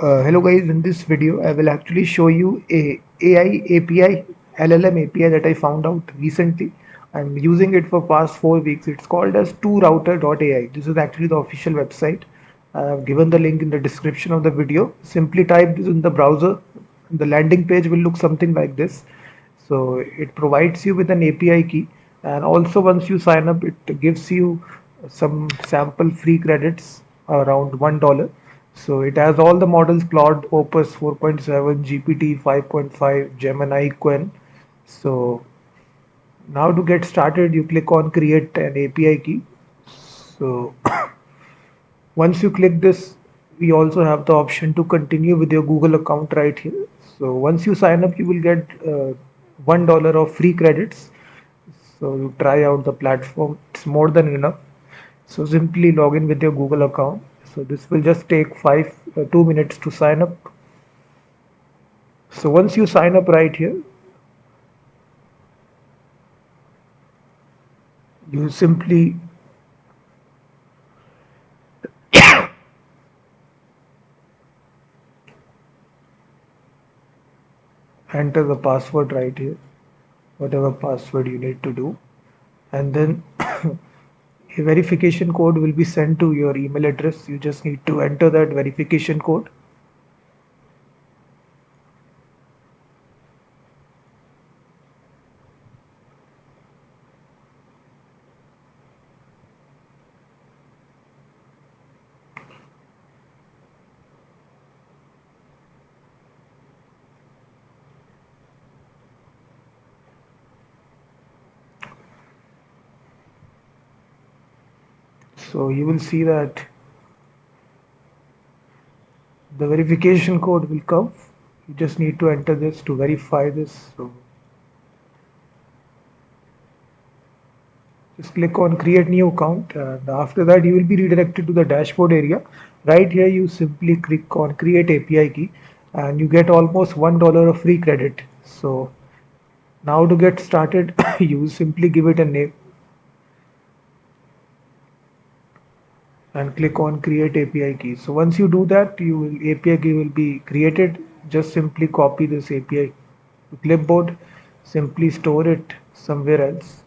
Hello guys, in this video I will actually show you a AI API, LLM API that I found out recently. I'm using it for past 4 weeks. It's called as ToRouter.ai. This is actually the official website. I have given the link in the description of the video. Simply type this in the browser. The landing page will look something like this. So it provides you with an API key, and also once you sign up it gives you some sample free credits around $1. So it has all the models: Claude, Opus 4.7, GPT 5.5, Gemini, Qwen. So now to get started, you click on create an API key. So once you click this, we also have the option to continue with your Google account right here. So once you sign up, you will get $1 of free credits. So you try out the platform. It's more than enough. So simply log in with your Google account. So this will just take 2 minutes to sign up. So once you sign up right here, you simply enter the password right here, whatever password you need to do, and then a verification code will be sent to your email address. You just need to enter that verification code. So you will see that the verification code will come. You just need to enter this to verify this. So just click on create new account, and after that you will be redirected to the dashboard area. Right here you simply click on create API key and you get almost $1 of free credit. So now to get started you simply give it a name and click on create API key. So once you do that, API key will be created. Just simply copy this API to clipboard, simply store it somewhere else.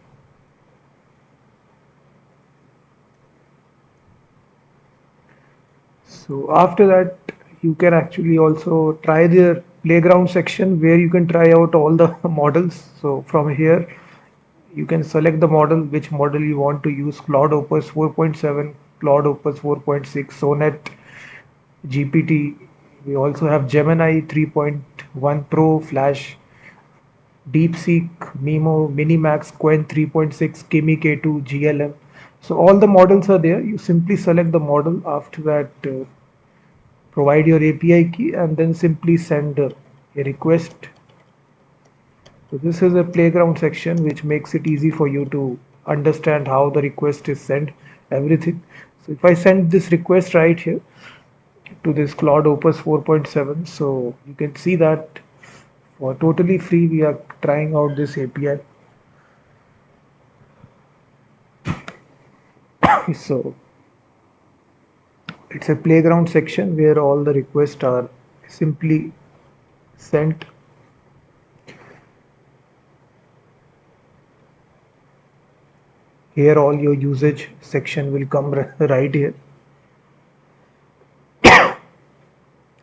So after that, you can actually also try their playground section where you can try out all the models. So from here, you can select the model, which model you want to use: Claude Opus 4.7, Claude Opus 4.6, Sonnet, GPT. We also have Gemini 3.1 Pro, Flash, DeepSeek, Mimo, Minimax, Qwen 3.6, Kimi K2, GLM. So all the models are there. You simply select the model. After that, provide your API key and then simply send a request. So this is a playground section which makes it easy for you to understand how the request is sent, everything. So if I send this request right here to this Claude Opus 4.7, so you can see that for totally free we are trying out this API. So it's a playground section where all the requests are simply sent. Here all your usage section will come right here.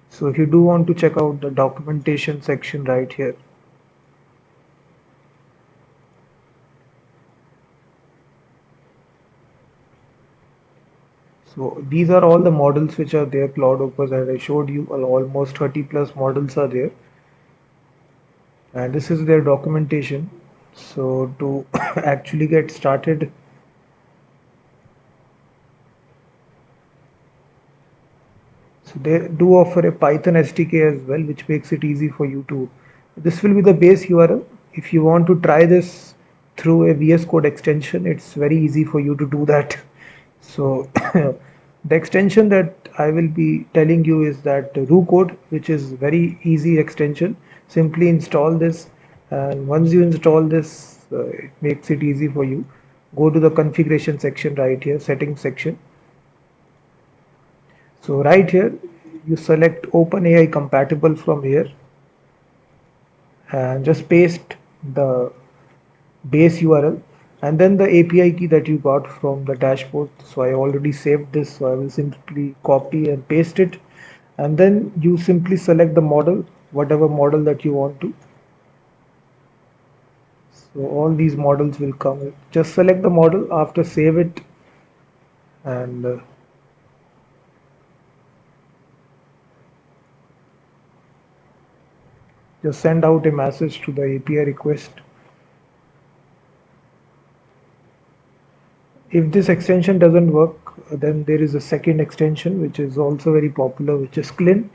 So if you do want to check out the documentation section right here, so these are all the models which are there. Claude Opus, as I showed you, almost 30 plus models are there, and this is their documentation. So to actually get started, so they do offer a Python SDK as well, which makes it easy for you to. This will be the base URL. If you want to try this through a VS Code extension, it's very easy for you to do that. So the extension that I will be telling you is that RuCode, which is very easy extension. Simply install this, and once you install this, it makes it easy for you. Go to the configuration section right here, settings section. So right here you select OpenAI compatible from here and just paste the base URL and then the API key that you got from the dashboard. So I already saved this, so I will simply copy and paste it, and then you simply select the model, whatever model that you want to. So all these models will come. Just select the model, after save it, and just send out a message to the API request. If this extension doesn't work, then there is a second extension which is also very popular, which is Qwen,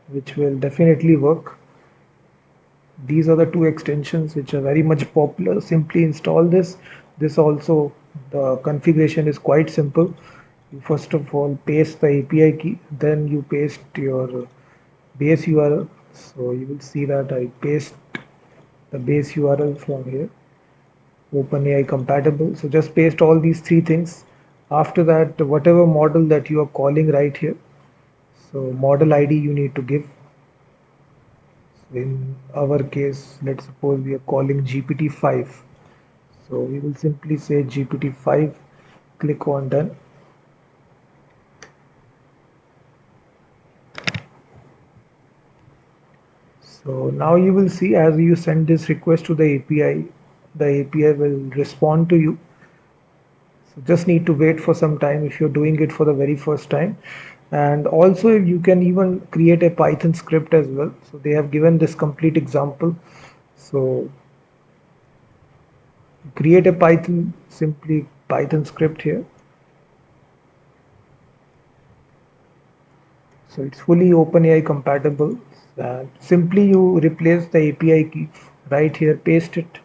which will definitely work. These are the two extensions which are very much popular. Simply install this. This also, the configuration is quite simple. You first of all paste the API key, then you paste your base URL. So you will see that I paste the base URL from here, OpenAI compatible. So just paste all these three things. After that, whatever model that you are calling right here, so model ID you need to give. In our case, let's suppose we are calling GPT-5. So we will simply say GPT-5, click on done. So now you will see as you send this request to the API will respond to you. So just need to wait for some time if you're doing it for the very first time. And also you can even create a Python script as well. So they have given this complete example. So create a simply Python script here. So it's fully OpenAI compatible. Simply you replace the API key right here, paste it.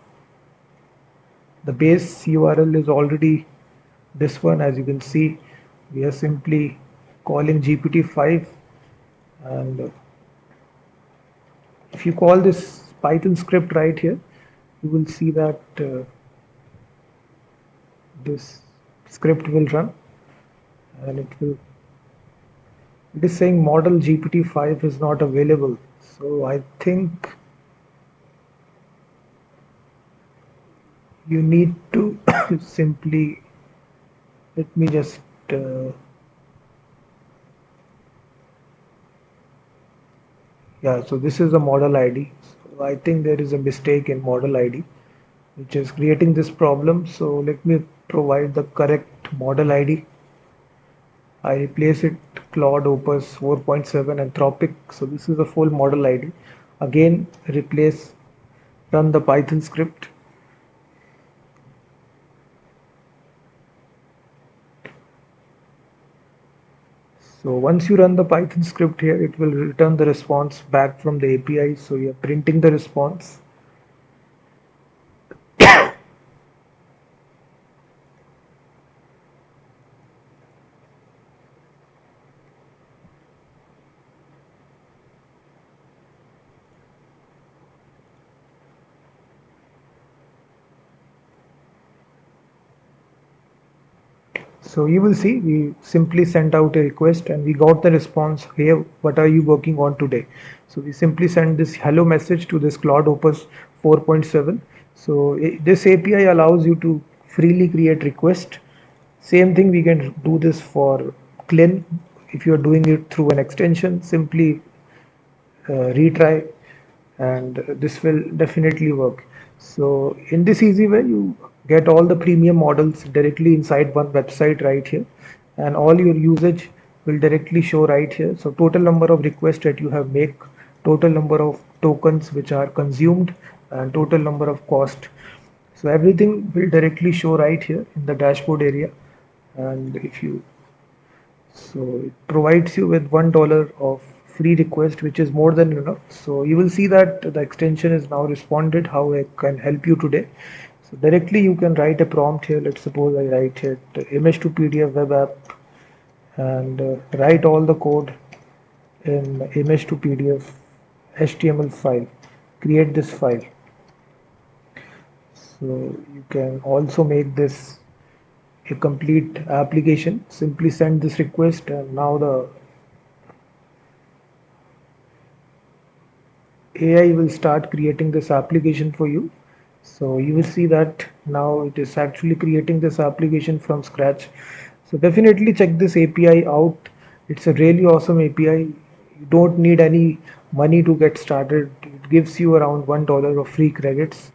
The base URL is already this one. As you can see, we are simply calling GPT-5, and if you call this Python script right here, you will see that this script will run, and it is saying model GPT-5 is not available. So I think you need to simply, let me just yeah, so this is the model ID. So I think there is a mistake in model ID which is creating this problem. So let me provide the correct model ID. I replace it Claude Opus 4.7 Anthropic. So this is the full model ID. Again, run the Python script. So once you run the Python script here, it will return the response back from the API. So you're printing the response. So you will see we simply sent out a request and we got the response, hey, what are you working on today? So we simply send this hello message to this Claude Opus 4.7. So this API allows you to freely create requests. Same thing, we can do this for Qwen. If you're doing it through an extension, simply retry, and this will definitely work. So in this easy way, you get all the premium models directly inside one website right here, and all your usage will directly show right here. So total number of requests that you have made, total number of tokens which are consumed, and total number of cost. So everything will directly show right here in the dashboard area. And if you so it provides you with $1 of free request, which is more than enough. So you will see that the extension is now responded how I can help you today. So directly you can write a prompt here. Let's suppose I write here image to PDF web app, and write all the code in image to PDF HTML file. Create this file. So you can also make this a complete application. Simply send this request, and now the AI will start creating this application for you. So you will see that now it is actually creating this application from scratch. So definitely check this API out. It's a really awesome API. You don't need any money to get started. It gives you around $1 of free credits,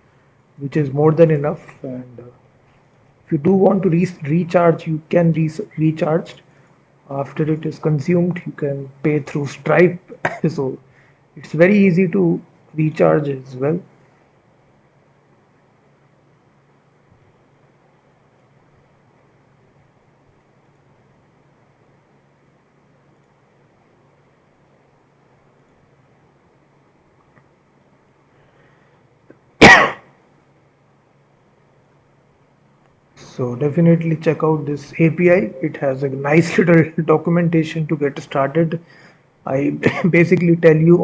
which is more than enough. And if you do want to recharge, you can recharge. After it is consumed, you can pay through Stripe. So it's very easy to recharge as well. So definitely check out this API. It has a nice little documentation to get started. I basically tell you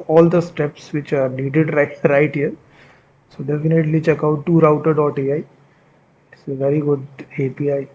all the steps which are needed right here. So definitely check out ToRouter.ai. It's a very good API.